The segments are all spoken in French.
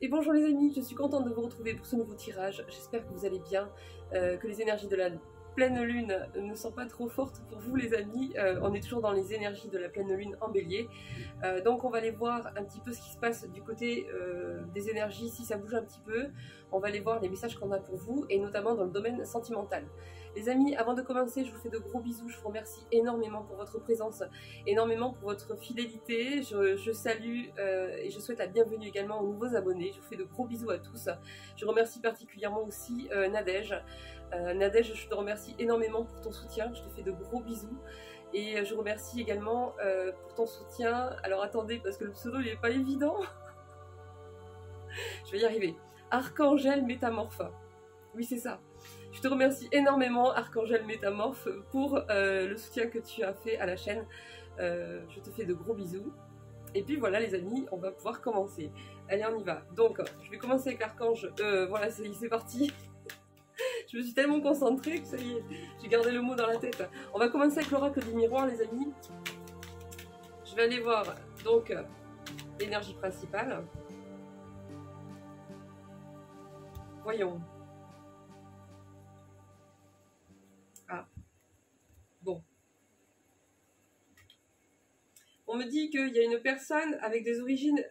Et bonjour les amis, je suis contente de vous retrouver pour ce nouveau tirage. J'espère que vous allez bien, que les énergies de la pleine lune ne sont pas trop fortes pour vous les amis. On est toujours dans les énergies de la pleine lune en bélier. Donc on va aller voir un petit peu ce qui se passe du côté des énergies, si ça bouge un petit peu. On va aller voir les messages qu'on a pour vous, et notamment dans le domaine sentimental. Les amis, avant de commencer, je vous fais de gros bisous, je vous remercie énormément pour votre présence, énormément pour votre fidélité. Je salue et je souhaite la bienvenue également aux nouveaux abonnés. Je vous fais de gros bisous à tous. Je remercie particulièrement aussi Nadège. Nadège, je te remercie énormément pour ton soutien, je te fais de gros bisous. Et je remercie également pour ton soutien. Alors attendez, parce que le pseudo il n'est pas évident. Je vais y arriver. Archangel Métamorphe. Oui, c'est ça. Je te remercie énormément, Archangel Métamorphe, pour le soutien que tu as fait à la chaîne. Je te fais de gros bisous. Et puis voilà les amis, on va pouvoir commencer. Allez, on y va. Donc, je vais commencer avec l'archange. Voilà, c'est parti. Je me suis tellement concentrée que ça y est, j'ai gardé le mot dans la tête. On va commencer avec l'oracle du miroir les amis. Je vais aller voir donc l'énergie principale. Voyons. Ah. Bon. On me dit qu'il y a une personne avec des origines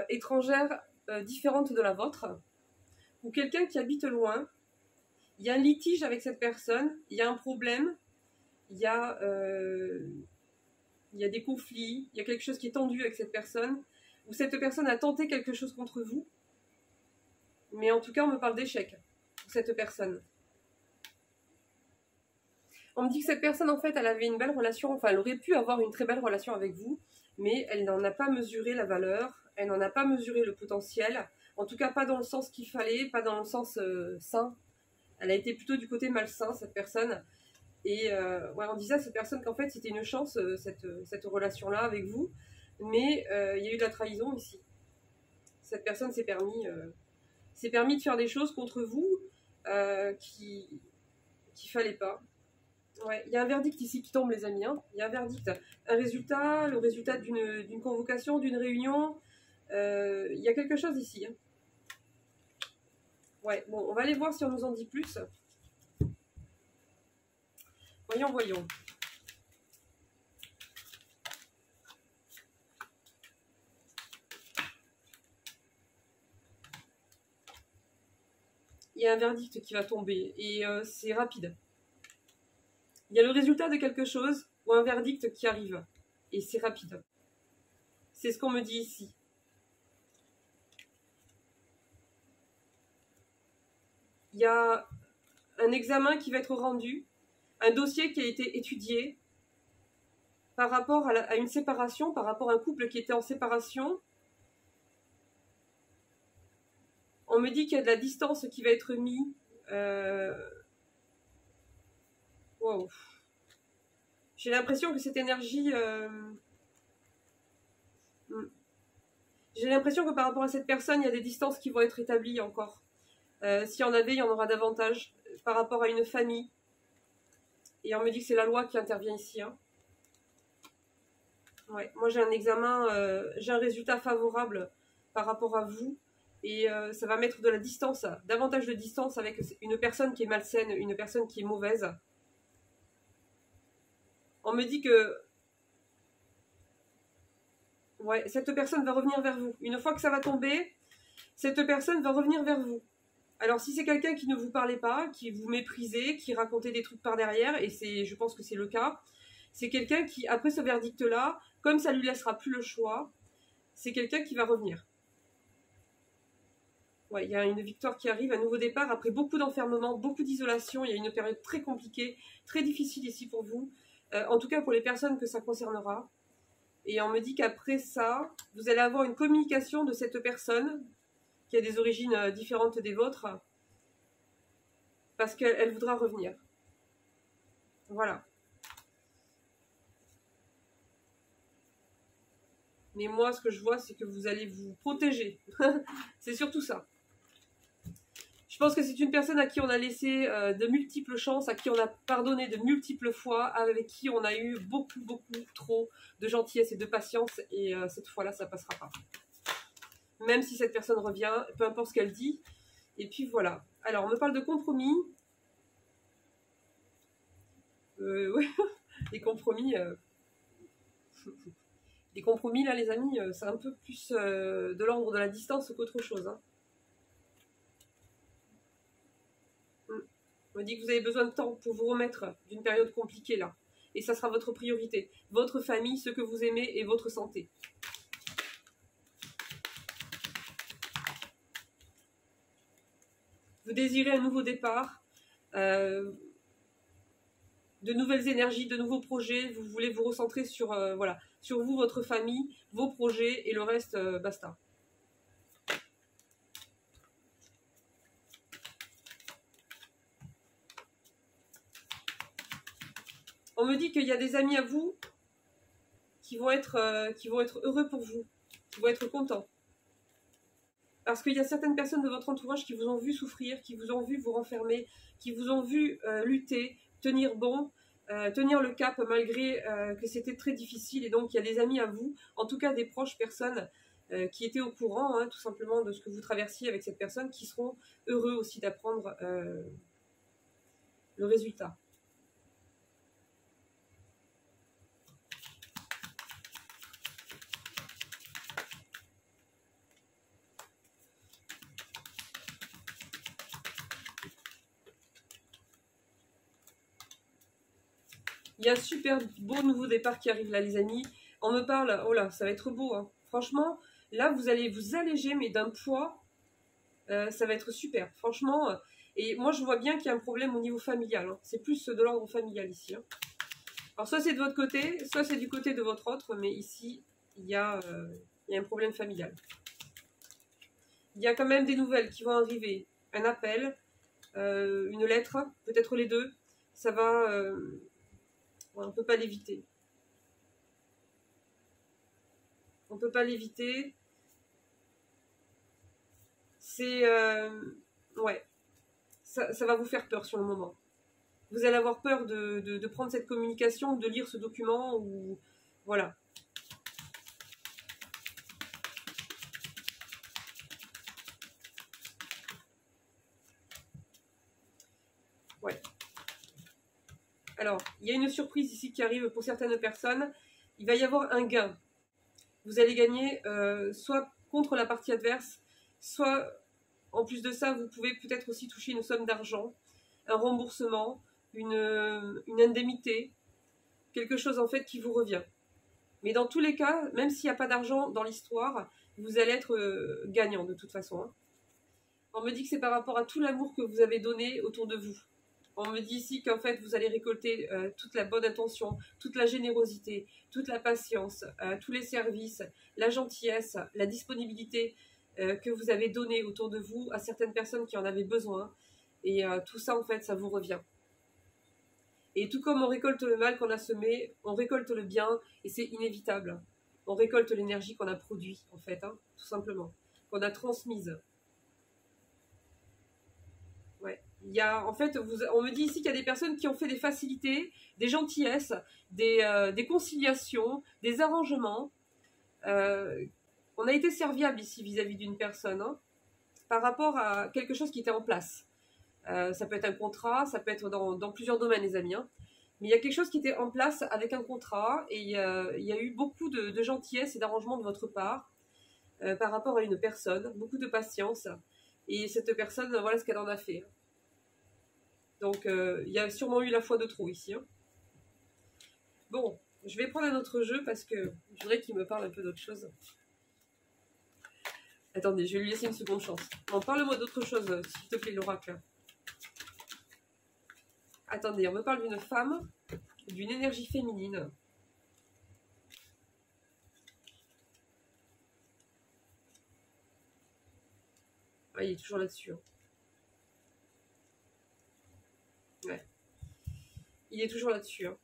étrangères différentes de la vôtre, ou quelqu'un qui habite loin. Il y a un litige avec cette personne, il y a un problème, il y a des conflits, il y a quelque chose qui est tendu avec cette personne, ou cette personne a tenté quelque chose contre vous, mais en tout cas on me parle d'échec pour cette personne. On me dit que cette personne en fait elle avait une belle relation, enfin elle aurait pu avoir une très belle relation avec vous, mais elle n'en a pas mesuré la valeur, elle n'en a pas mesuré le potentiel, en tout cas pas dans le sens qu'il fallait, pas dans le sens sain. Elle a été plutôt du côté malsain, cette personne. Et ouais, on disait à cette personne qu'en fait, c'était une chance, cette relation-là avec vous. Mais il y a eu de la trahison ici. Cette personne s'est permis de faire des choses contre vous qu'il fallait pas. Ouais, il y a un verdict ici qui tombe, les amis. Hein. Il y a un verdict. Un résultat, le résultat d'une convocation, d'une réunion. Il y a quelque chose ici. Hein. Ouais, bon, on va aller voir si on nous en dit plus. Voyons, voyons. Il y a un verdict qui va tomber et c'est rapide. Il y a le résultat de quelque chose ou un verdict qui arrive et c'est rapide. C'est ce qu'on me dit ici. Il y a un examen qui va être rendu, un dossier qui a été étudié par rapport à une séparation, par rapport à un couple qui était en séparation. On me dit qu'il y a de la distance qui va être mise. Wow. J'ai l'impression que cette énergie... J'ai l'impression que par rapport à cette personne, il y a des distances qui vont être établies encore. S'il y en avait, il y en aura davantage par rapport à une famille. Et on me dit que c'est la loi qui intervient ici. Hein. Ouais, moi j'ai un examen, j'ai un résultat favorable par rapport à vous. Et ça va mettre de la distance, davantage de distance avec une personne qui est malsaine, une personne qui est mauvaise. On me dit que ouais, cette personne va revenir vers vous. Une fois que ça va tomber, cette personne va revenir vers vous. Alors si c'est quelqu'un qui ne vous parlait pas, qui vous méprisait, qui racontait des trucs par derrière, et je pense que c'est le cas, c'est quelqu'un qui, après ce verdict-là, comme ça lui laissera plus le choix, c'est quelqu'un qui va revenir. Ouais, il y a une victoire qui arrive, un nouveau départ, après beaucoup d'enfermement, beaucoup d'isolation, il y a une période très compliquée, très difficile ici pour vous, en tout cas pour les personnes que ça concernera. Et on me dit qu'après ça, vous allez avoir une communication de cette personne qui a des origines différentes des vôtres, parce qu'elle voudra revenir. Voilà. Mais moi, ce que je vois, c'est que vous allez vous protéger. C'est surtout ça. Je pense que c'est une personne à qui on a laissé de multiples chances, à qui on a pardonné de multiples fois, avec qui on a eu beaucoup trop de gentillesse et de patience. Et cette fois-là, ça passera pas. même si cette personne revient, peu importe ce qu'elle dit. Et puis voilà. Alors, on me parle de compromis. Ouais, les compromis... Les compromis, là, les amis, c'est un peu plus de l'ordre de la distance qu'autre chose. Hein. On me dit que vous avez besoin de temps pour vous remettre d'une période compliquée, là. Et ça sera votre priorité. Votre famille, ce que vous aimez et votre santé. Vous désirez un nouveau départ, de nouvelles énergies, de nouveaux projets. Vous voulez vous recentrer sur, voilà, sur vous, votre famille, vos projets et le reste, basta. On me dit qu'il y a des amis à vous qui vont être heureux pour vous, qui vont être contents. Parce qu'il y a certaines personnes de votre entourage qui vous ont vu souffrir, qui vous ont vu vous renfermer, qui vous ont vu lutter, tenir bon, tenir le cap malgré que c'était très difficile. Et donc il y a des amis à vous, en tout cas des proches personnes qui étaient au courant tout simplement de ce que vous traversiez avec cette personne, qui seront heureux aussi d'apprendre le résultat. Il y a un super beau nouveau départ qui arrive là, les amis. On me parle, oh là, ça va être beau. Hein. Franchement, là, vous allez vous alléger, mais d'un poids, ça va être super. Franchement, et moi, je vois bien qu'il y a un problème au niveau familial. Hein. C'est plus de l'ordre familial ici. Hein. Alors, soit c'est de votre côté, soit c'est du côté de votre autre, mais ici, il y a un problème familial. Il y a quand même des nouvelles qui vont arriver. Un appel, une lettre, peut-être les deux. Ça va... on ne peut pas l'éviter. On ne peut pas l'éviter. C'est... ouais. Ça va vous faire peur sur le moment. Vous allez avoir peur de prendre cette communication, de lire ce document, ou... Voilà. Ouais. Alors, il y a une surprise ici qui arrive pour certaines personnes. Il va y avoir un gain. Vous allez gagner soit contre la partie adverse, soit en plus de ça, vous pouvez peut-être aussi toucher une somme d'argent, un remboursement, une indemnité, quelque chose en fait qui vous revient. Mais dans tous les cas, même s'il n'y a pas d'argent dans l'histoire, vous allez être gagnant de toute façon. Hein. On me dit que c'est par rapport à tout l'amour que vous avez donné autour de vous. On me dit ici qu'en fait, vous allez récolter toute la bonne intention, toute la générosité, toute la patience, tous les services, la gentillesse, la disponibilité que vous avez donnée autour de vous à certaines personnes qui en avaient besoin. Et tout ça, en fait, ça vous revient. Et tout comme on récolte le mal qu'on a semé, on récolte le bien, et c'est inévitable. On récolte l'énergie qu'on a produite, en fait, hein, tout simplement, qu'on a transmise. Ouais. Il y a, en fait, on me dit ici qu'il y a des personnes qui ont fait des facilités, des gentillesses, des conciliations, des arrangements. On a été serviable ici vis-à-vis d'une personne, hein, par rapport à quelque chose qui était en place. Ça peut être un contrat, ça peut être dans plusieurs domaines, les amis. Hein. Mais il y a quelque chose qui était en place avec un contrat, et il y a eu beaucoup de gentillesse et d'arrangement de votre part par rapport à une personne, beaucoup de patience. Et cette personne, voilà ce qu'elle en a fait. Donc, il y a sûrement eu la foi de trop ici. Hein. Bon, je vais prendre un autre jeu parce que je voudrais qu'il me parle un peu d'autre chose. Attendez, je vais lui laisser une seconde chance. Bon, parle-moi d'autre chose, s'il te plaît, l'oracle. Attendez, on me parle d'une femme, d'une énergie féminine. Ah, il est toujours là-dessus. Hein. Ouais. Il est toujours là-dessus. Hein.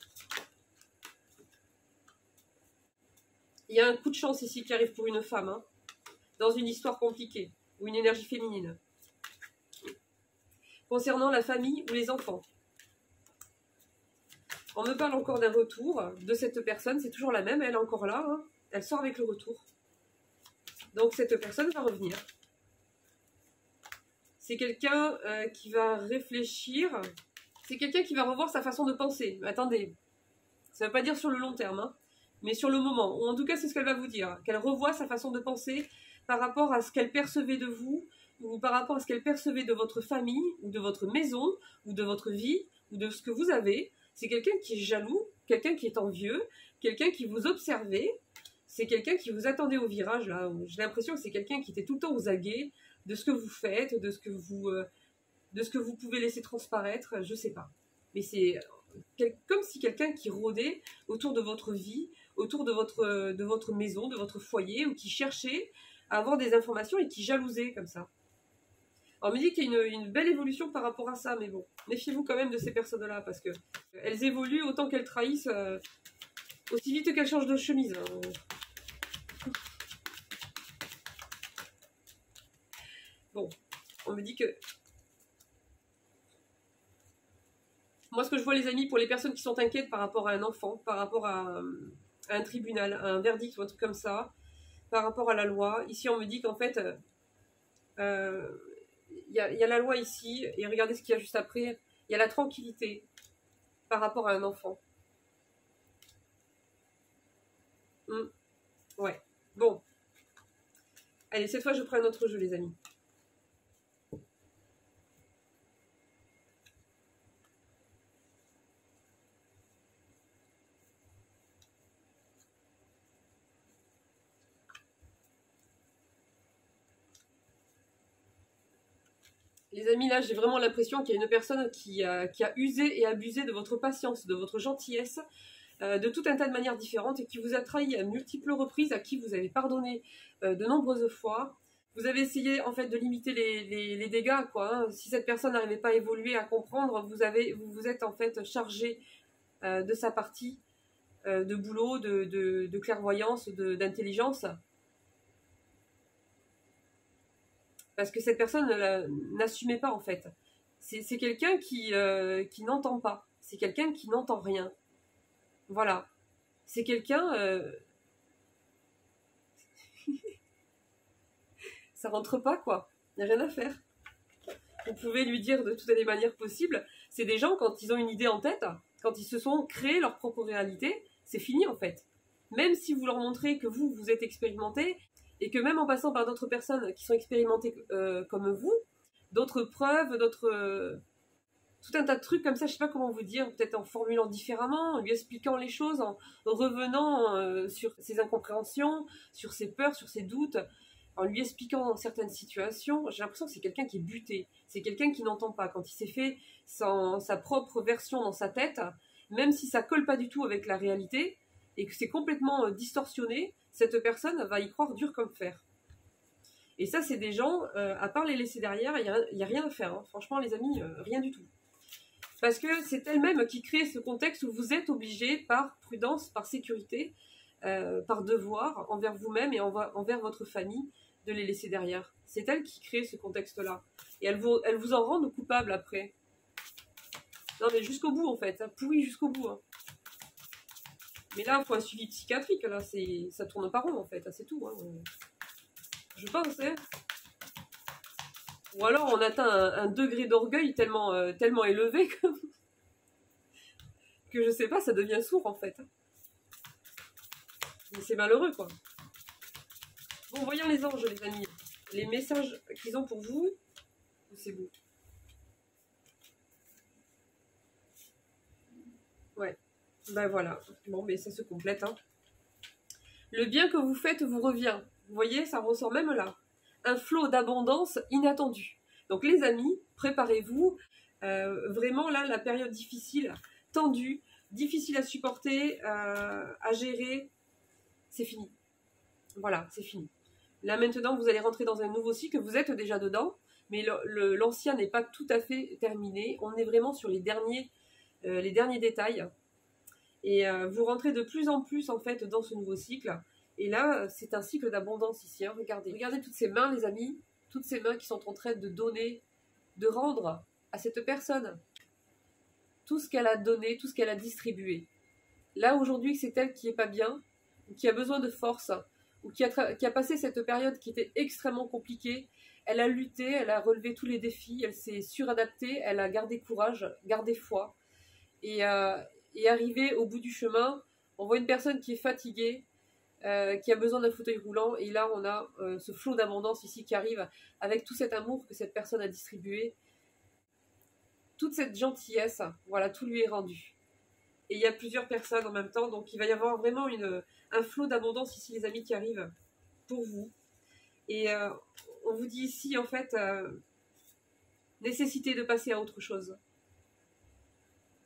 Il y a un coup de chance ici qui arrive pour une femme, hein, dans une histoire compliquée, ou une énergie féminine. Concernant la famille ou les enfants. On me parle encore d'un retour de cette personne, c'est toujours la même, elle est encore là, hein. Elle sort avec le retour. Donc cette personne va revenir. C'est quelqu'un qui va réfléchir. C'est quelqu'un qui va revoir sa façon de penser. Attendez, ça ne veut pas dire sur le long terme, hein, mais sur le moment. Ou en tout cas, c'est ce qu'elle va vous dire. Qu'elle revoit sa façon de penser par rapport à ce qu'elle percevait de vous, ou par rapport à ce qu'elle percevait de votre famille, ou de votre maison, ou de votre vie, ou de ce que vous avez. C'est quelqu'un qui est jaloux, quelqu'un qui est envieux, quelqu'un qui vous observait. C'est quelqu'un qui vous attendait au virage, là. J'ai l'impression que c'est quelqu'un qui était tout le temps aux aguets de ce que vous faites, de ce que vous pouvez laisser transparaître, je sais pas. Mais c'est comme si quelqu'un qui rôdait autour de votre vie, autour de votre maison, de votre foyer, ou qui cherchait à avoir des informations et qui jalousait comme ça. Alors, on me dit qu'il y a une belle évolution par rapport à ça, mais bon, méfiez-vous quand même de ces personnes-là, parce que elles évoluent autant qu'elles trahissent, aussi vite qu'elles changent de chemise. Hein. Bon, on me dit que... Moi, ce que je vois, les amis, pour les personnes qui sont inquiètes par rapport à un enfant, par rapport à un tribunal, à un verdict ou un truc comme ça, par rapport à la loi, ici, on me dit qu'en fait, il y a la loi ici, et regardez ce qu'il y a juste après, il y a la tranquillité par rapport à un enfant. Ouais, bon. Allez, cette fois, je prends un autre jeu, les amis. Les amis, là, j'ai vraiment l'impression qu'il y a une personne qui a usé et abusé de votre patience, de votre gentillesse, de tout un tas de manières différentes et qui vous a trahi à multiples reprises, à qui vous avez pardonné de nombreuses fois. Vous avez essayé en fait de limiter les dégâts, quoi. Hein. Si cette personne n'arrivait pas à évoluer, à comprendre, vous vous êtes en fait chargé de sa partie de boulot, de clairvoyance, d'intelligence. Parce que cette personne n'assumait pas en fait. C'est quelqu'un qui n'entend pas. C'est quelqu'un qui n'entend rien. Voilà. C'est quelqu'un... ça rentre pas, quoi. Il n'y a rien à faire. Vous pouvez lui dire de toutes les manières possibles. C'est des gens, quand ils ont une idée en tête, quand ils se sont créés leur propre réalité, c'est fini en fait. Même si vous leur montrez que vous êtes expérimenté, et que même en passant par d'autres personnes qui sont expérimentées comme vous, d'autres preuves, tout un tas de trucs comme ça, je sais pas comment vous dire, peut-être en formulant différemment, en lui expliquant les choses, en revenant sur ses incompréhensions, sur ses peurs, sur ses doutes, en lui expliquant certaines situations. J'ai l'impression que c'est quelqu'un qui est buté, c'est quelqu'un qui n'entend pas. Quand il s'est fait sa propre version dans sa tête, même si ça colle pas du tout avec la réalité, et que c'est complètement distorsionné, cette personne va y croire dur comme fer. Et ça, c'est des gens, à part les laisser derrière, il n'y a rien à faire. Hein. Franchement, les amis, rien du tout. Parce que c'est elle-même qui crée ce contexte où vous êtes obligé, par prudence, par sécurité, par devoir envers vous-même et envers votre famille, de les laisser derrière. C'est elle qui crée ce contexte-là. Et elle vous en rend coupable après. Non mais jusqu'au bout en fait, hein, pourri jusqu'au bout. Hein. Mais là, il faut un suivi psychiatrique, là, ça tourne pas rond en fait, c'est tout. Hein. Je pense, hein. Ou alors on atteint un degré d'orgueil tellement élevé que je sais pas, ça devient sourd en fait. Mais c'est malheureux quoi. Bon, voyons les anges les amis, les messages qu'ils ont pour vous, c'est beau. Ouais, ben voilà, bon mais ça se complète. Hein. Le bien que vous faites vous revient, vous voyez, ça ressort même là. Un flot d'abondance inattendu. Donc les amis, préparez-vous, vraiment là, la période difficile, tendue, difficile à supporter, à gérer, c'est fini. Voilà, c'est fini. Là maintenant, vous allez rentrer dans un nouveau cycle, vous êtes déjà dedans, mais l'ancien n'est pas tout à fait terminé. On est vraiment sur les derniers détails. Et vous rentrez de plus en plus en fait dans ce nouveau cycle. Et là, c'est un cycle d'abondance ici. Hein. Regardez toutes ces mains, les amis, toutes ces mains qui sont en train de donner, de rendre à cette personne tout ce qu'elle a donné, tout ce qu'elle a distribué. Là aujourd'hui, c'est elle qui est pas bien, qui a besoin de force, ou qui a passé cette période qui était extrêmement compliquée. Elle a lutté, elle a relevé tous les défis, elle s'est suradaptée, elle a gardé courage, gardé foi. Et arrivé au bout du chemin, on voit une personne qui est fatiguée, qui a besoin d'un fauteuil roulant, et là on a ce flot d'abondance ici qui arrive avec tout cet amour que cette personne a distribué, toute cette gentillesse, voilà, tout lui est rendu. Et il y a plusieurs personnes en même temps, donc il va y avoir vraiment un flot d'abondance ici, les amis, qui arrive pour vous. Et on vous dit ici, en fait, nécessité de passer à autre chose.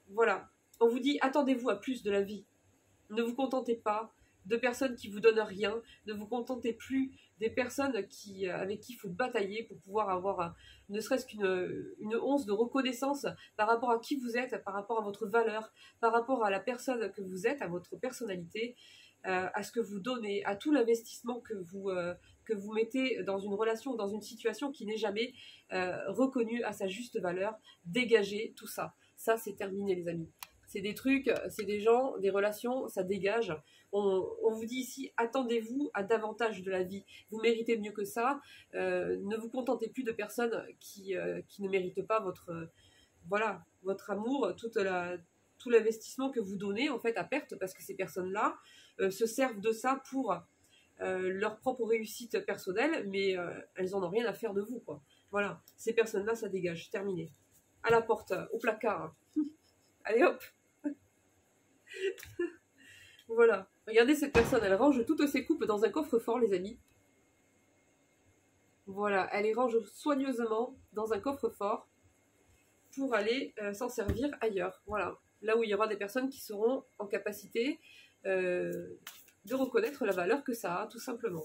Voilà. On vous dit, attendez-vous à plus de la vie. Ne vous contentez pas de personnes qui vous donnent rien. Ne vous contentez plus des personnes avec qui il faut batailler pour pouvoir avoir ne serait-ce qu'une once de reconnaissance par rapport à qui vous êtes, par rapport à votre valeur, par rapport à la personne que vous êtes, à votre personnalité, à ce que vous donnez, à tout l'investissement que vous mettez dans une relation, dans une situation qui n'est jamais reconnue à sa juste valeur. Dégagez tout ça. Ça, c'est terminé, les amis. C'est des trucs, c'est des gens, des relations, ça dégage. On vous dit ici, attendez-vous à davantage de la vie. Vous méritez mieux que ça. Ne vous contentez plus de personnes qui ne méritent pas votre amour, tout l'investissement que vous donnez en fait à perte, parce que ces personnes-là se servent de ça pour leur propre réussite personnelle, mais elles n'en ont rien à faire de vous, quoi. Voilà, ces personnes-là, ça dégage, terminé. À la porte, au placard. Allez hop. Voilà. Regardez cette personne, elle range toutes ses coupes dans un coffre-fort, les amis. Voilà, elle les range soigneusement dans un coffre-fort pour aller s'en servir ailleurs. Voilà, là où il y aura des personnes qui seront en capacité de reconnaître la valeur que ça a, tout simplement.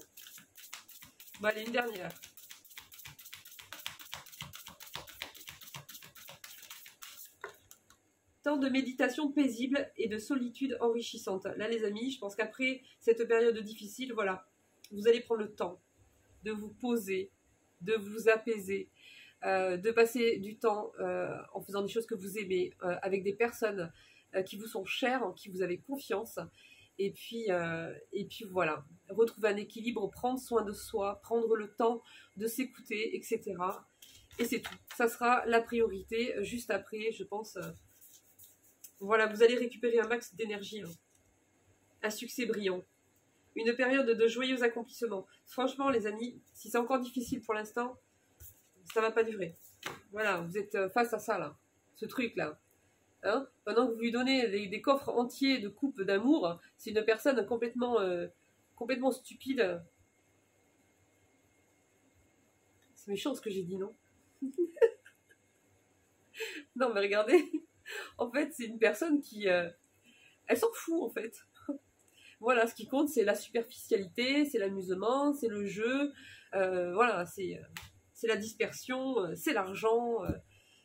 Bon, allez, une dernière. Temps de méditation paisible et de solitude enrichissante. Là, les amis, je pense qu'après cette période difficile, voilà, vous allez prendre le temps de vous poser, de vous apaiser, de passer du temps en faisant des choses que vous aimez, avec des personnes qui vous sont chères, en qui vous avez confiance. Et puis voilà, retrouver un équilibre, prendre soin de soi, prendre le temps de s'écouter, etc. Et c'est tout. Ça sera la priorité juste après, je pense. Voilà, vous allez récupérer un max d'énergie, hein. Un succès brillant. Une période de joyeux accomplissement. Franchement, les amis, si c'est encore difficile pour l'instant, ça va pas durer. Voilà, vous êtes face à ça, là. Ce truc-là. Hein, pendant que vous lui donnez des coffres entiers de coupes d'amour, c'est une personne complètement stupide. C'est méchant ce que j'ai dit, non? Non, mais regardez. En fait, c'est une personne qui... elle s'en fout, en fait. Voilà, ce qui compte, c'est la superficialité, c'est l'amusement, c'est le jeu. Voilà, c'est la dispersion, c'est l'argent,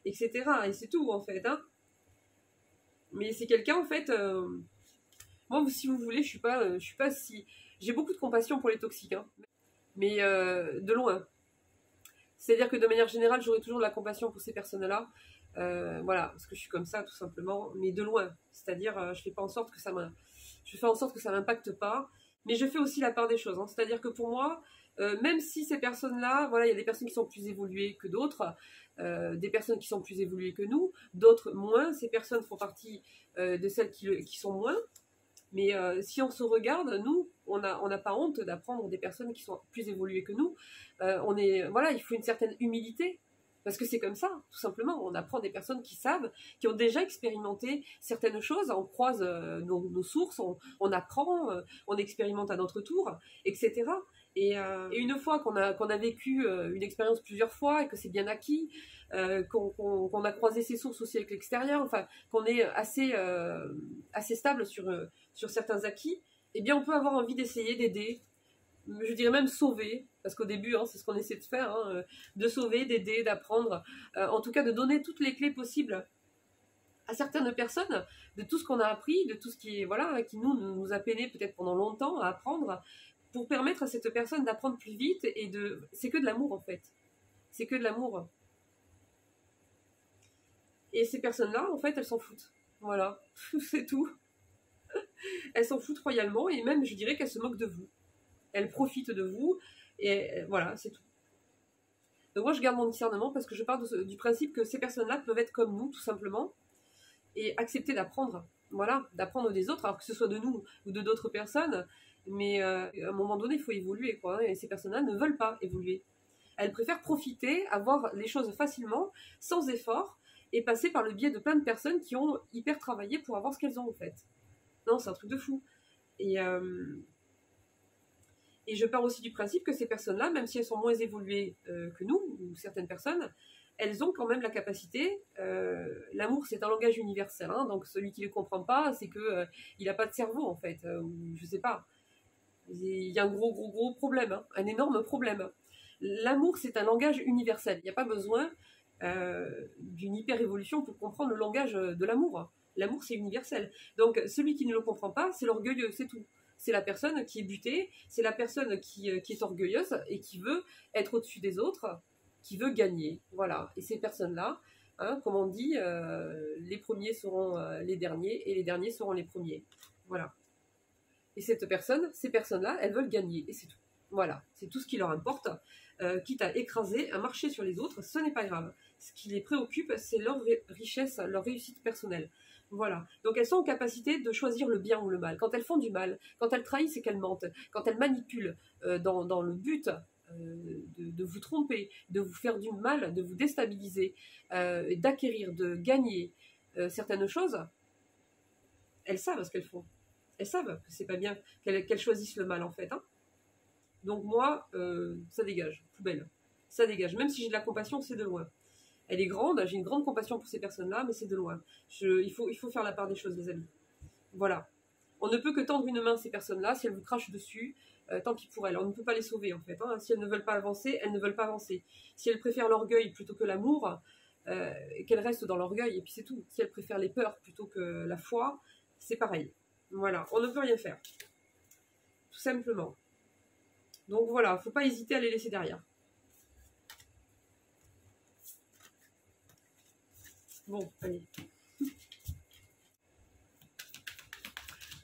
etc. Et c'est tout, en fait. Hein. Mais c'est quelqu'un, en fait... moi, si vous voulez, je suis pas si... J'ai beaucoup de compassion pour les toxiques, hein, mais de loin. C'est-à-dire que de manière générale, j'aurai toujours de la compassion pour ces personnes-là. Voilà, parce que je suis comme ça, tout simplement, mais de loin. C'est-à-dire, je fais en sorte que ça m'impacte pas, mais je fais aussi la part des choses. Hein. C'est-à-dire que pour moi, même si ces personnes-là, voilà, il y a des personnes qui sont plus évoluées que d'autres, des personnes qui sont plus évoluées que nous, d'autres moins. Ces personnes font partie de celles qui sont moins. Mais si on se regarde, nous, on n'a pas honte d'apprendre des personnes qui sont plus évoluées que nous. Voilà, il faut une certaine humilité. Parce que c'est comme ça, tout simplement. On apprend des personnes qui savent, qui ont déjà expérimenté certaines choses. On croise nos sources, on apprend, on expérimente à notre tour, etc. Et une fois qu'on a vécu une expérience plusieurs fois et que c'est bien acquis, qu'on a croisé ses sources aussi avec l'extérieur, enfin, qu'on est assez stable sur certains acquis, eh bien, on peut avoir envie d'essayer d'aider, je dirais même sauver, parce qu'au début, hein, c'est ce qu'on essaie de faire, hein, de sauver, d'aider, d'apprendre, en tout cas de donner toutes les clés possibles à certaines personnes, de tout ce qu'on a appris, de tout ce qui nous a peiné peut-être pendant longtemps à apprendre, pour permettre à cette personne d'apprendre plus vite, c'est que de l'amour en fait. C'est que de l'amour. Et ces personnes-là, en fait, elles s'en foutent. Voilà, c'est tout. Elles s'en foutent royalement, et même, je dirais qu'elles se moquent de vous. elles profitent de vous, et voilà, c'est tout. Donc moi je garde mon discernement parce que je pars du principe que ces personnes-là peuvent être comme nous, tout simplement, et accepter d'apprendre, voilà, d'apprendre des autres, alors que ce soit de nous ou de d'autres personnes, mais à un moment donné, il faut évoluer, quoi, et ces personnes-là ne veulent pas évoluer. Elles préfèrent profiter, avoir les choses facilement, sans effort, et passer par le biais de plein de personnes qui ont hyper travaillé pour avoir ce qu'elles ont, en fait. Non, c'est un truc de fou. Et je pars aussi du principe que ces personnes-là, même si elles sont moins évoluées que nous, ou certaines personnes, elles ont quand même la capacité. L'amour, c'est un langage universel, hein, donc celui qui ne le comprend pas, c'est que il n'a pas de cerveau, en fait, ou je sais pas. Il y a un gros problème, hein, un énorme problème. L'amour, c'est un langage universel. Il n'y a pas besoin d'une hyper-évolution pour comprendre le langage de l'amour. L'amour, c'est universel. Donc, celui qui ne le comprend pas, c'est l'orgueilleux, c'est tout. C'est la personne qui est butée, c'est la personne qui est orgueilleuse et qui veut être au-dessus des autres, qui veut gagner. Voilà. Et ces personnes-là, hein, comme on dit, les premiers seront les derniers et les derniers seront les premiers. Voilà. Et ces personnes-là, elles veulent gagner, et c'est tout. Voilà, c'est tout ce qui leur importe. Quitte à écraser, à marcher sur les autres, ce n'est pas grave. Ce qui les préoccupe, c'est leur richesse, leur réussite personnelle. Voilà. Donc elles sont en capacité de choisir le bien ou le mal. Quand elles font du mal, quand elles trahissent et qu'elles mentent, quand elles manipulent dans le but de vous tromper, de vous faire du mal, de vous déstabiliser, d'acquérir, de gagner certaines choses, elles savent ce qu'elles font. Elles savent que c'est pas bien, qu'elles choisissent le mal en fait. Hein. Donc moi, ça dégage, poubelle. Ça dégage. Même si j'ai de la compassion, c'est de loin. Elle est grande, j'ai une grande compassion pour ces personnes-là, mais c'est de loin. Il faut faire la part des choses, les amis. Voilà. On ne peut que tendre une main à ces personnes-là. Si elles vous crachent dessus, tant pis pour elles. On ne peut pas les sauver en fait. Hein. Si elles ne veulent pas avancer, elles ne veulent pas avancer. Si elles préfèrent l'orgueil plutôt que l'amour, qu'elles restent dans l'orgueil, et puis c'est tout. Si elles préfèrent les peurs plutôt que la foi, c'est pareil. Voilà, on ne peut rien faire. Tout simplement. Donc voilà, faut pas hésiter à les laisser derrière. Bon, allez.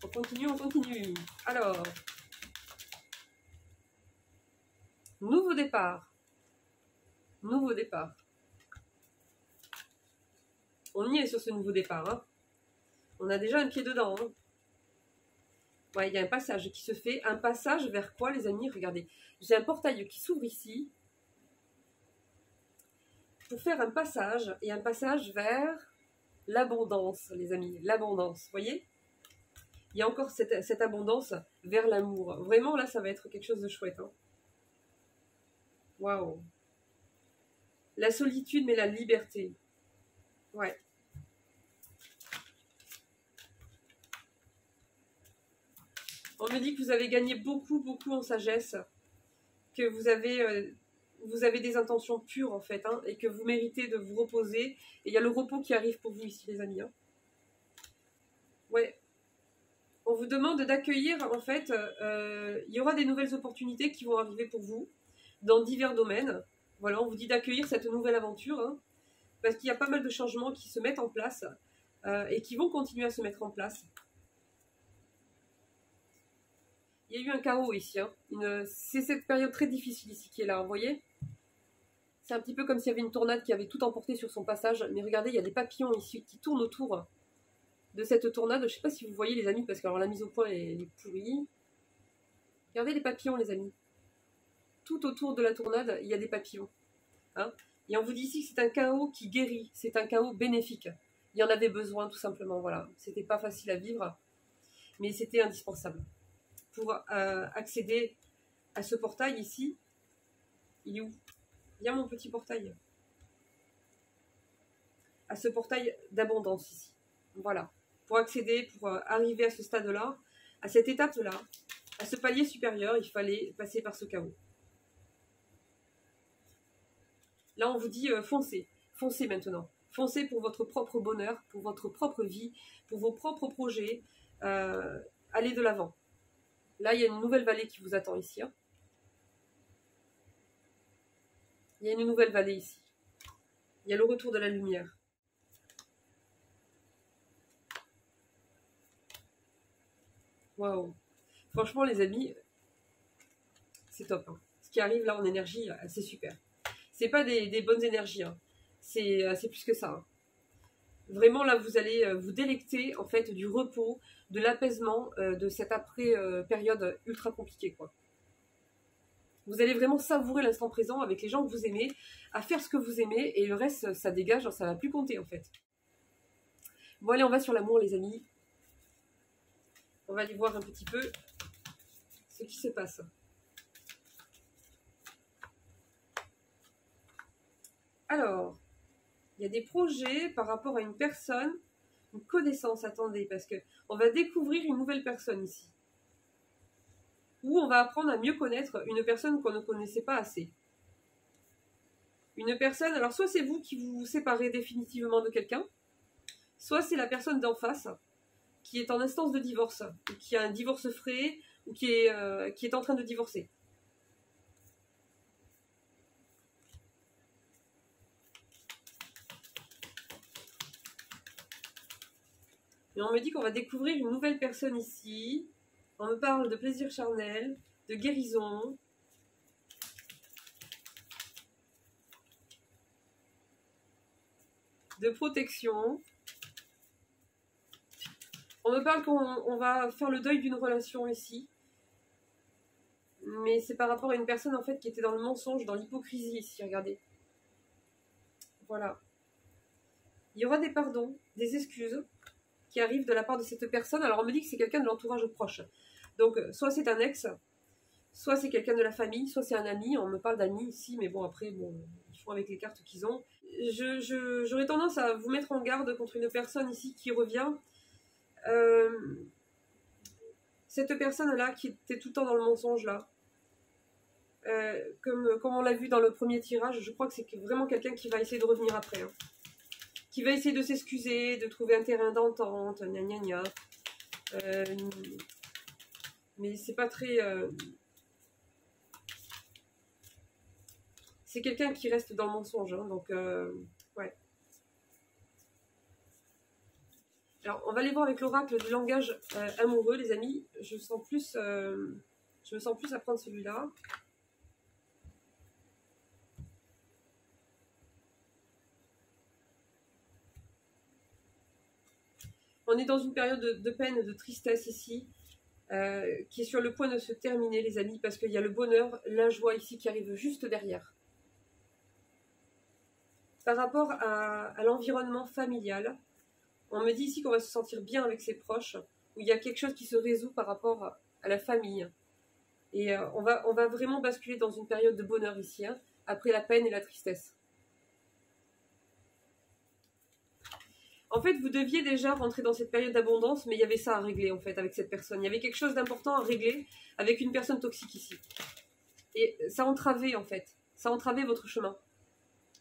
On continue. Alors, nouveau départ. Nouveau départ. On y est sur ce nouveau départ. Hein. On a déjà un pied dedans. Hein. Ouais, il y a un passage qui se fait. Un passage vers quoi, les amis? Regardez. J'ai un portail qui s'ouvre ici. Pour faire un passage. Et un passage vers l'abondance, les amis. L'abondance. Vous voyez? Il y a encore cette abondance vers l'amour. Vraiment, là, ça va être quelque chose de chouette. Hein. Waouh. La solitude, mais la liberté. Ouais. On me dit que vous avez gagné beaucoup en sagesse, que vous avez des intentions pures en fait, hein, et que vous méritez de vous reposer. Et il y a le repos qui arrive pour vous ici, les amis. Hein. Ouais. On vous demande d'accueillir, en fait, il y aura des nouvelles opportunités qui vont arriver pour vous dans divers domaines. Voilà, on vous dit d'accueillir cette nouvelle aventure, hein, parce qu'il y a pas mal de changements qui se mettent en place et qui vont continuer à se mettre en place. Il y a eu un chaos ici. Hein. C'est cette période très difficile ici qui est là, vous voyez? C'est un petit peu comme s'il y avait une tornade qui avait tout emporté sur son passage. Mais regardez, il y a des papillons ici qui tournent autour de cette tornade. Je ne sais pas si vous voyez, les amis, parce que alors, la mise au point est pourrie. Regardez les papillons, les amis. Tout autour de la tornade, il y a des papillons. Hein. Et on vous dit ici que c'est un chaos qui guérit. C'est un chaos bénéfique. Il y en avait besoin, tout simplement. Voilà. C'était pas facile à vivre, mais c'était indispensable. Pour accéder à ce portail ici, il est où? Il y a mon petit portail. À ce portail d'abondance ici. Voilà. Pour accéder, pour arriver à ce stade-là, à cette étape-là, à ce palier supérieur, il fallait passer par ce chaos. Là, on vous dit foncez. Foncez maintenant. Foncez pour votre propre bonheur, pour votre propre vie, pour vos propres projets. Allez de l'avant. Là, il y a une nouvelle vallée qui vous attend ici. Hein. Il y a une nouvelle vallée ici. Il y a le retour de la lumière. Waouh. Franchement, les amis, c'est top. Hein. Ce qui arrive là en énergie, c'est super. C'est pas des bonnes énergies, hein. C'est plus que ça. Hein. Vraiment là, vous allez vous délecter en fait du repos, de l'apaisement de cette après-période ultra compliquée, quoi. Vous allez vraiment savourer l'instant présent avec les gens que vous aimez, à faire ce que vous aimez, et le reste, ça dégage, ça va plus compter en fait. Bon allez, on va sur l'amour les amis. On va aller voir un petit peu ce qui se passe. Alors, il y a des projets par rapport à une personne, une connaissance, attendez, parce que on va découvrir une nouvelle personne ici. Ou on va apprendre à mieux connaître une personne qu'on ne connaissait pas assez. Une personne, alors soit c'est vous qui vous séparez définitivement de quelqu'un, soit c'est la personne d'en face qui est en instance de divorce, ou qui a un divorce frais, ou qui est en train de divorcer. Et on me dit qu'on va découvrir une nouvelle personne ici. On me parle de plaisir charnel, de guérison. De protection. On me parle qu'on va faire le deuil d'une relation ici. Mais c'est par rapport à une personne en fait qui était dans le mensonge, dans l'hypocrisie ici, regardez. Voilà. Il y aura des pardons, des excuses qui arrivent de la part de cette personne. Alors on me dit que c'est quelqu'un de l'entourage proche. Donc soit c'est un ex, soit c'est quelqu'un de la famille, soit c'est un ami. On me parle d'amis ici, mais bon après, bon, ils font avec les cartes qu'ils ont. J'aurais tendance à vous mettre en garde contre une personne ici qui revient. Cette personne-là qui était tout le temps dans le mensonge là. Comme on l'a vu dans le premier tirage, je crois que c'est vraiment quelqu'un qui va essayer de revenir après. Hein. Qui va essayer de s'excuser, de trouver un terrain d'entente, gna gna gna. Mais c'est pas très... C'est quelqu'un qui reste dans le mensonge, hein, donc ouais. Alors, on va aller voir avec l'oracle du langage amoureux, les amis. Je me sens plus à prendre celui-là. On est dans une période de peine et de tristesse ici, qui est sur le point de se terminer, les amis, parce qu'il y a le bonheur, la joie ici qui arrive juste derrière. Par rapport à l'environnement familial, on me dit ici qu'on va se sentir bien avec ses proches, où il y a quelque chose qui se résout par rapport à la famille. Et on va vraiment basculer dans une période de bonheur ici, hein, après la peine et la tristesse. En fait, vous deviez déjà rentrer dans cette période d'abondance, mais il y avait ça à régler, en fait, avec cette personne. Il y avait quelque chose d'important à régler avec une personne toxique ici. Et ça entravait, en fait. Ça entravait votre chemin.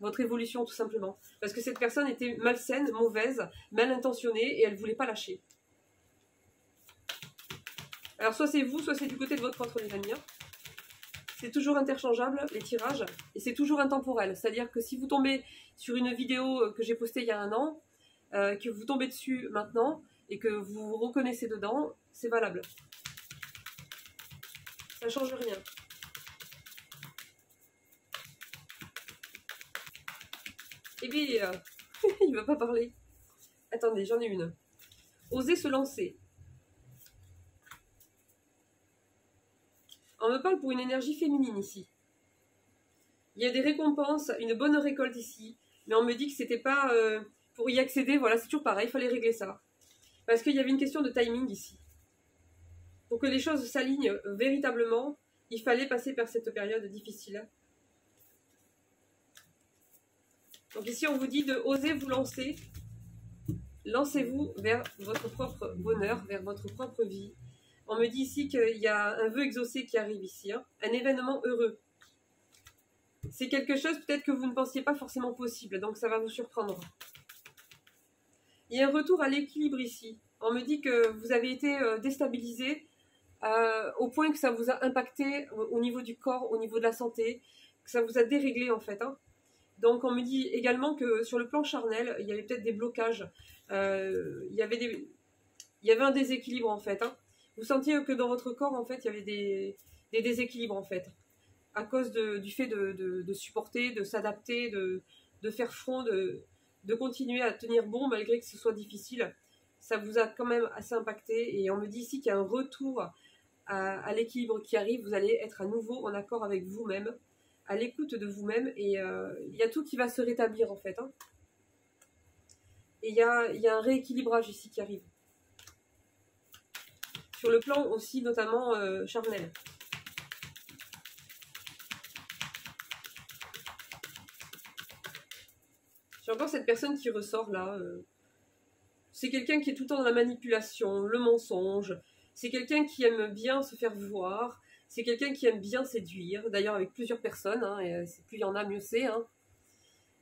Votre évolution, tout simplement. Parce que cette personne était malsaine, mauvaise, mal intentionnée, et elle ne voulait pas lâcher. Alors, soit c'est vous, soit c'est du côté de votre autre, les amis. Hein. C'est toujours interchangeable, les tirages, et c'est toujours intemporel. C'est-à-dire que si vous tombez sur une vidéo que j'ai postée il y a 1 an, que vous tombez dessus maintenant et que vous vous reconnaissez dedans, c'est valable. Ça ne change rien. Et bien, il ne va pas parler. Attendez, j'en ai une. Oser se lancer. On me parle pour une énergie féminine ici. Il y a des récompenses, une bonne récolte ici, mais on me dit que c'était pas... pour y accéder, voilà, c'est toujours pareil, il fallait régler ça. Parce qu'il y avait une question de timing ici. Pour que les choses s'alignent véritablement, il fallait passer par cette période difficile. Donc ici, on vous dit de oser vous lancer. Lancez-vous vers votre propre bonheur, vers votre propre vie. On me dit ici qu'il y a un vœu exaucé qui arrive ici, hein, un événement heureux. C'est quelque chose peut-être que vous ne pensiez pas forcément possible, donc ça va vous surprendre. Il y a un retour à l'équilibre ici. On me dit que vous avez été déstabilisé au point que ça vous a impacté au niveau du corps, au niveau de la santé, que ça vous a déréglé en fait. Hein. Donc on me dit également que sur le plan charnel, il y avait peut-être des blocages. Il y avait un déséquilibre en fait. Hein. Vous sentiez que dans votre corps en fait, il y avait des déséquilibres en fait. à cause du fait de supporter, de s'adapter, de faire front, de continuer à tenir bon malgré que ce soit difficile. Ça vous a quand même assez impacté et on me dit ici qu'il y a un retour à l'équilibre qui arrive. Vous allez être à nouveau en accord avec vous-même, à l'écoute de vous-même et il y a tout qui va se rétablir en fait. Hein. Et il y a un rééquilibrage ici qui arrive. Sur le plan aussi notamment charnel. J'ai encore cette personne qui ressort là. C'est quelqu'un qui est tout le temps dans la manipulation, le mensonge. C'est quelqu'un qui aime bien se faire voir. C'est quelqu'un qui aime bien séduire. D'ailleurs avec plusieurs personnes. Hein, et plus il y en a, mieux c'est. Hein.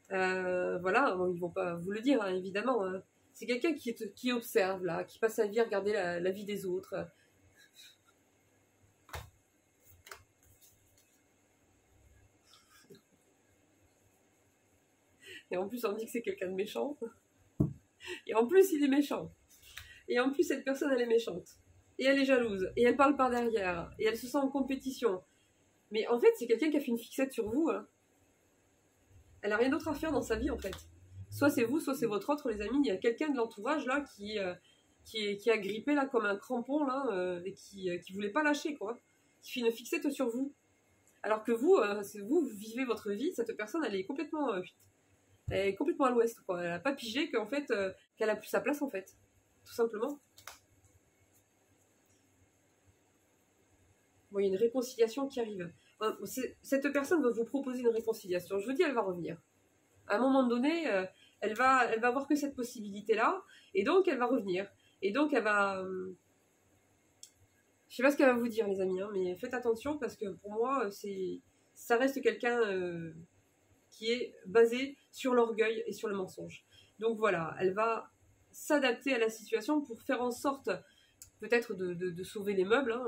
Voilà, bon, ils vont pas vous le dire, hein, évidemment. Hein. C'est quelqu'un qui observe là, qui passe sa vie à regarder la vie des autres. Et en plus, on me dit que c'est quelqu'un de méchant. Et en plus, il est méchant. Et en plus, cette personne, elle est méchante. Et elle est jalouse. Et elle parle par derrière. Et elle se sent en compétition. Mais en fait, c'est quelqu'un qui a fait une fixette sur vous. Hein. Elle n'a rien d'autre à faire dans sa vie, en fait. Soit c'est vous, soit c'est votre autre, les amis. Il y a quelqu'un de l'entourage, là, qui a grippé, là, comme un crampon, là, et qui voulait pas lâcher, quoi. Qui fait une fixette sur vous. Alors que vous, vous vivez votre vie. Cette personne, elle est complètement à l'ouest, quoi. Elle n'a pas pigé qu'en fait, qu'elle a plus sa place, en fait. Tout simplement. Bon, il y a une réconciliation qui arrive. Cette personne va vous proposer une réconciliation. Je vous dis, elle va revenir. À un moment donné, elle va voir que cette possibilité-là, et donc elle va revenir. Et donc elle va... je sais pas ce qu'elle va vous dire, les amis, hein, mais faites attention, parce que pour moi, ça reste quelqu'un qui est basé sur l'orgueil et sur le mensonge. Donc voilà, elle va s'adapter à la situation pour faire en sorte peut-être de sauver les meubles, hein,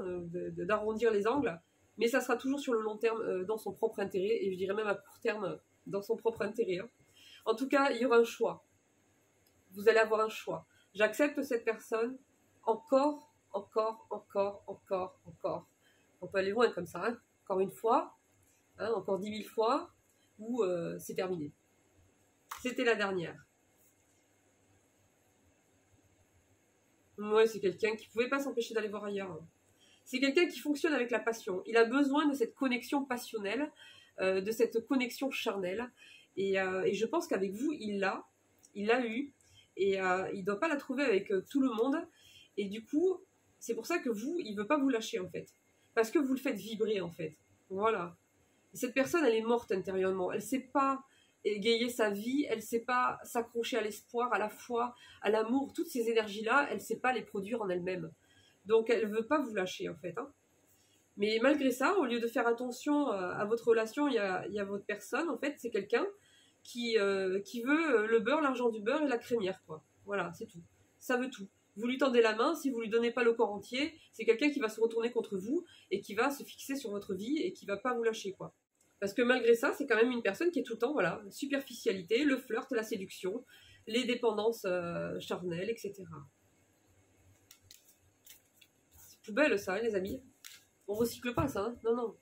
d'arrondir les angles, mais ça sera toujours sur le long terme dans son propre intérêt, et je dirais même à court terme dans son propre intérêt. Hein. En tout cas, il y aura un choix. Vous allez avoir un choix. J'accepte cette personne encore. On peut aller loin comme ça. Hein. Encore une fois, hein, encore 10 000 fois, ou c'est terminé. C'était la dernière. Ouais, c'est quelqu'un qui ne pouvait pas s'empêcher d'aller voir ailleurs. Hein. C'est quelqu'un qui fonctionne avec la passion. Il a besoin de cette connexion passionnelle, de cette connexion charnelle. Et je pense qu'avec vous, il l'a eu. Et il ne doit pas la trouver avec tout le monde. Et du coup, c'est pour ça que vous, il ne veut pas vous lâcher, en fait. Parce que vous le faites vibrer, en fait. Voilà. Et cette personne, elle est morte intérieurement. Elle ne sait pas égayer sa vie. Elle ne sait pas s'accrocher à l'espoir, à la foi, à l'amour. Toutes ces énergies-là, elle ne sait pas les produire en elle-même. Donc, elle ne veut pas vous lâcher, en fait. Hein. Mais malgré ça, au lieu de faire attention à votre relation, il y a votre personne, en fait. C'est quelqu'un qui veut le beurre, l'argent du beurre et la crémière, quoi. Voilà, c'est tout. Ça veut tout. Vous lui tendez la main, si vous lui donnez pas le corps entier, c'est quelqu'un qui va se retourner contre vous et qui va se fixer sur votre vie et qui va pas vous lâcher, quoi. Parce que malgré ça, c'est quand même une personne qui est tout le temps, voilà, superficialité, le flirt, la séduction, les dépendances charnelles, etc. C'est poubelle, ça, hein, les amis. On recycle pas ça, hein. Non, non.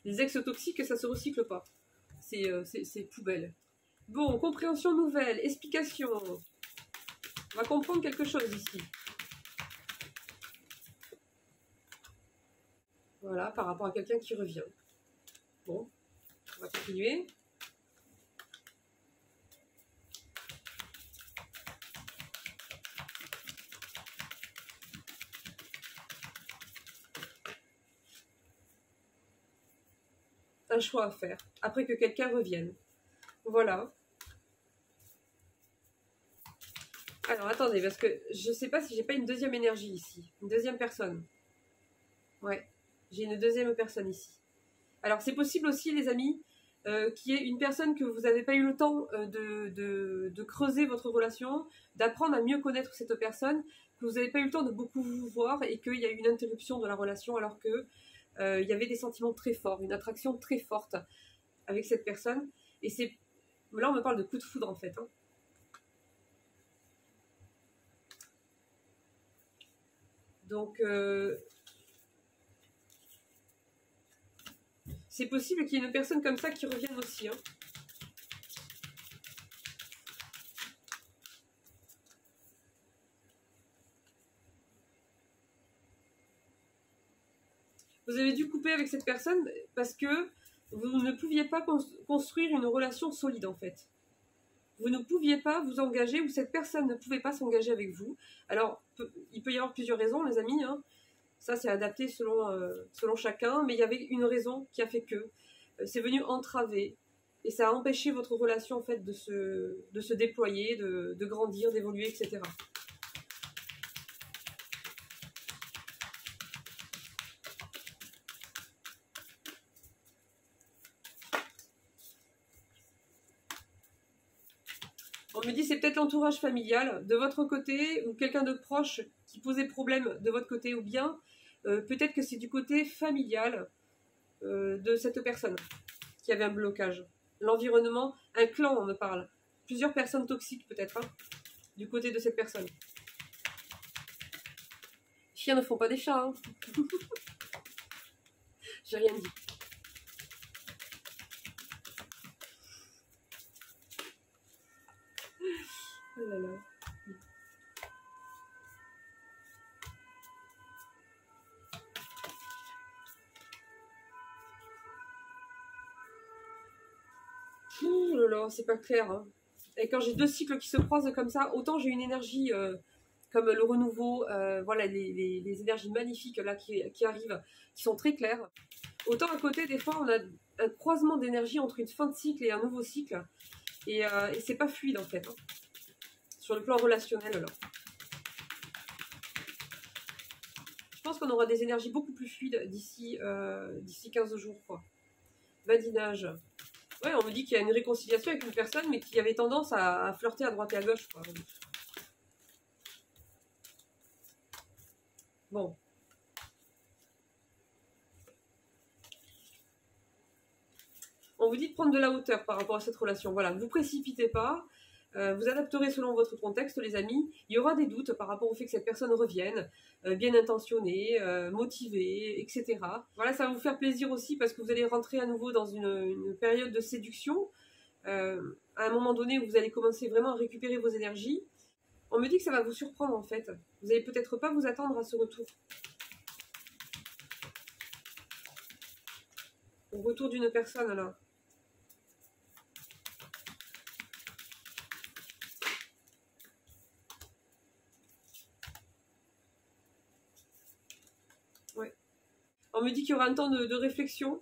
Les ex toxiques, ça se recycle pas. C'est poubelle. Bon, compréhension nouvelle, explication. On va comprendre quelque chose ici. Voilà, par rapport à quelqu'un qui revient. Bon, on va continuer. Un choix à faire, après que quelqu'un revienne. Voilà. Alors, attendez, parce que je sais pas si j'ai pas une deuxième énergie ici. Une deuxième personne. Ouais, j'ai une deuxième personne ici. Alors, c'est possible aussi, les amis, qu'il y ait une personne que vous n'avez pas eu le temps de creuser votre relation, d'apprendre à mieux connaître cette personne, que vous n'avez pas eu le temps de beaucoup vous voir et qu'il y a eu une interruption de la relation alors que il y avait des sentiments très forts, une attraction très forte avec cette personne. Et c'est là, on me parle de coup de foudre, en fait. Hein. Donc, C'est possible qu'il y ait une personne comme ça qui revienne aussi. Hein. Vous avez dû couper avec cette personne parce que vous ne pouviez pas construire une relation solide en fait. Vous ne pouviez pas vous engager ou cette personne ne pouvait pas s'engager avec vous. Alors, il peut y avoir plusieurs raisons, les amis. Hein. Ça, c'est adapté selon chacun. Mais il y avait une raison qui a fait que c'est venu entraver. Et ça a empêché votre relation en fait de se déployer, de grandir, d'évoluer, etc. On me dit c'est peut-être l'entourage familial de votre côté ou quelqu'un de proche qui posait problème de votre côté ou bien peut-être que c'est du côté familial de cette personne qui avait un blocage. L'environnement, un clan on me parle. Plusieurs personnes toxiques peut-être hein, du côté de cette personne. Les chiens ne font pas des chats. Hein. J'ai rien dit. Oh là là. Oh là là, c'est pas clair. Hein. Et quand j'ai deux cycles qui se croisent comme ça, autant j'ai une énergie comme le renouveau, voilà les énergies magnifiques là qui arrivent, qui sont très claires. Autant à côté, des fois, on a un croisement d'énergie entre une fin de cycle et un nouveau cycle. Et c'est pas fluide en fait. Hein. Sur le plan relationnel alors. Je pense qu'on aura des énergies beaucoup plus fluides d'ici 15 jours quoi. Badinage. Ouais, on me dit qu'il y a une réconciliation avec une personne mais qui avait tendance à flirter à droite et à gauche quoi. Bon. On vous dit de prendre de la hauteur par rapport à cette relation. Voilà, ne vous précipitez pas. Vous adapterez selon votre contexte, les amis. Il y aura des doutes par rapport au fait que cette personne revienne, bien intentionnée, motivée, etc. Voilà, ça va vous faire plaisir aussi parce que vous allez rentrer à nouveau dans une période de séduction. À un moment donné où vous allez commencer vraiment à récupérer vos énergies. On me dit que ça va vous surprendre en fait. Vous n'allez peut-être pas vous attendre à ce retour. Au retour d'une personne là. Ouais. On me dit qu'il y aura un temps de réflexion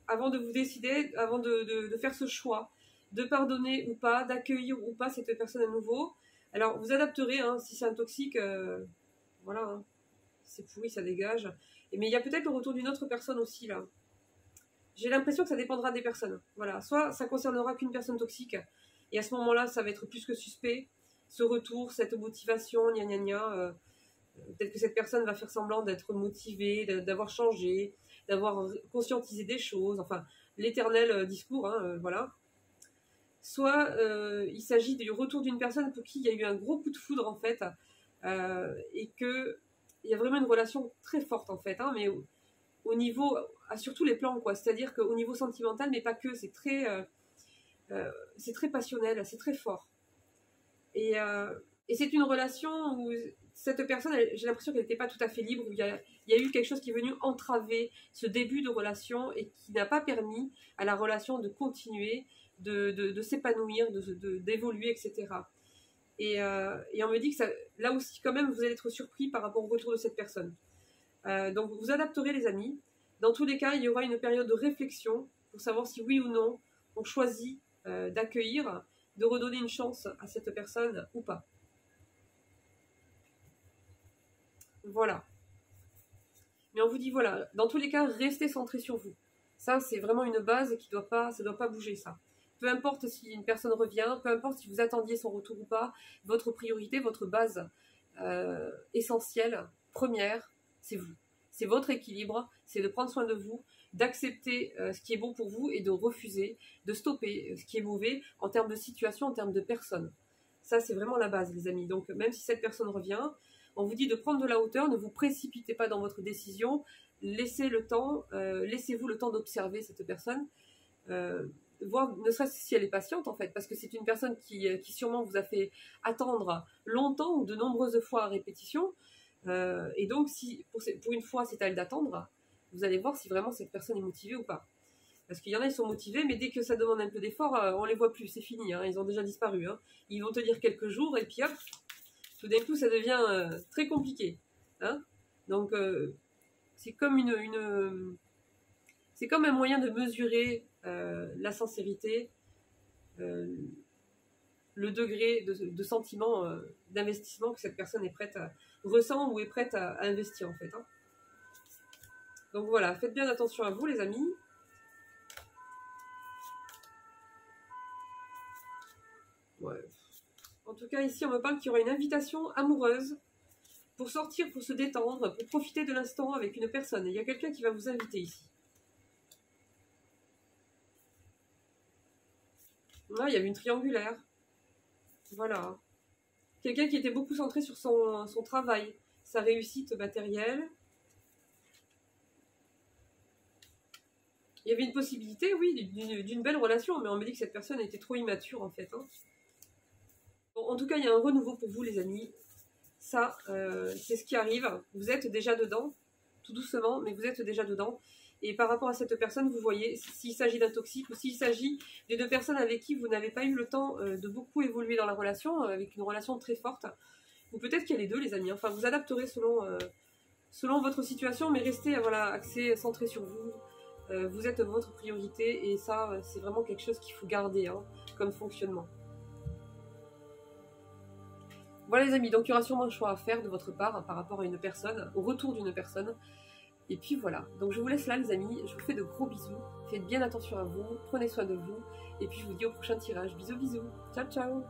avant de vous décider, avant de faire ce choix, de pardonner ou pas, d'accueillir ou pas cette personne à nouveau. Alors, vous adapterez, hein, si c'est un toxique, voilà, hein, c'est pourri, ça dégage. Mais il y a peut-être le retour d'une autre personne aussi, là. J'ai l'impression que ça dépendra des personnes. Voilà, soit ça concernera qu'une personne toxique, et à ce moment-là, ça va être plus que suspect, ce retour, cette motivation, gna gna gna, peut-être que cette personne va faire semblant d'être motivée, d'avoir changé, d'avoir conscientisé des choses, enfin, l'éternel discours, hein, voilà. Soit il s'agit du retour d'une personne pour qui il y a eu un gros coup de foudre, en fait, et qu'il y a vraiment une relation très forte, en fait, hein, mais au niveau, sur tous les plans, quoi. C'est-à-dire qu'au niveau sentimental, mais pas que, c'est très passionnel, c'est très fort. Et c'est une relation où cette personne, j'ai l'impression qu'elle n'était pas tout à fait libre, où il y a eu quelque chose qui est venu entraver ce début de relation et qui n'a pas permis à la relation de continuer, de s'épanouir, d'évoluer, etc. Et on me dit que ça, là aussi, quand même, vous allez être surpris par rapport au retour de cette personne. Donc, vous adapterez, les amis. Dans tous les cas, il y aura une période de réflexion pour savoir si oui ou non on choisit d'accueillir, de redonner une chance à cette personne ou pas. Voilà. Mais on vous dit, voilà, dans tous les cas, restez centré sur vous. Ça, c'est vraiment une base qui doit pas bouger, ça. Peu importe si une personne revient, peu importe si vous attendiez son retour ou pas, votre priorité, votre base essentielle, première, c'est vous. C'est votre équilibre, c'est de prendre soin de vous, d'accepter ce qui est bon pour vous et de refuser, de stopper ce qui est mauvais en termes de situation, en termes de personne. Ça, c'est vraiment la base, les amis. Donc, même si cette personne revient, On vous dit de prendre de la hauteur, ne vous précipitez pas dans votre décision, laissez le temps, laissez-vous le temps d'observer cette personne, voir ne serait-ce si elle est patiente en fait, parce que c'est une personne qui sûrement vous a fait attendre longtemps ou de nombreuses fois à répétition, et donc si pour une fois c'est à elle d'attendre, vous allez voir si vraiment cette personne est motivée ou pas. Parce qu'il y en a, ils sont motivés, mais dès que ça demande un peu d'effort, on les voit plus, c'est fini, hein, ils ont déjà disparu. Hein. Ils vont te dire quelques jours, et puis hop, tout d'un coup, ça devient très compliqué. Hein. Donc, c'est comme c'est comme un moyen de mesurer la sincérité, le degré de sentiment, d'investissement que cette personne est prête à ressent ou est prête à investir en fait. Hein. Donc voilà, faites bien attention à vous les amis. Ouais. En tout cas, ici, on me parle qu'il y aura une invitation amoureuse pour sortir, pour se détendre, pour profiter de l'instant avec une personne. Il y a quelqu'un qui va vous inviter ici. Là, il y avait une triangulaire. Voilà. Quelqu'un qui était beaucoup centré sur son travail, sa réussite matérielle. Il y avait une possibilité, oui, d'une belle relation, mais on me dit que cette personne était trop immature en fait. Hein. Bon, en tout cas, il y a un renouveau pour vous les amis. Ça, c'est ce qui arrive. Vous êtes déjà dedans, tout doucement, mais vous êtes déjà dedans. Et par rapport à cette personne, vous voyez, s'il s'agit d'un toxique ou s'il s'agit d'une personne avec qui vous n'avez pas eu le temps de beaucoup évoluer dans la relation, avec une relation très forte, ou peut-être qu'il y a les deux les amis. Enfin, vous adapterez selon votre situation, mais restez voilà, axé, centré sur vous. Vous êtes votre priorité et ça, c'est vraiment quelque chose qu'il faut garder hein, comme fonctionnement. Voilà les amis, donc il y aura sûrement un choix à faire de votre part par rapport à une personne, au retour d'une personne. Et puis voilà, donc je vous laisse là les amis, je vous fais de gros bisous, faites bien attention à vous, prenez soin de vous, et puis je vous dis au prochain tirage. Bisous bisous, ciao ciao.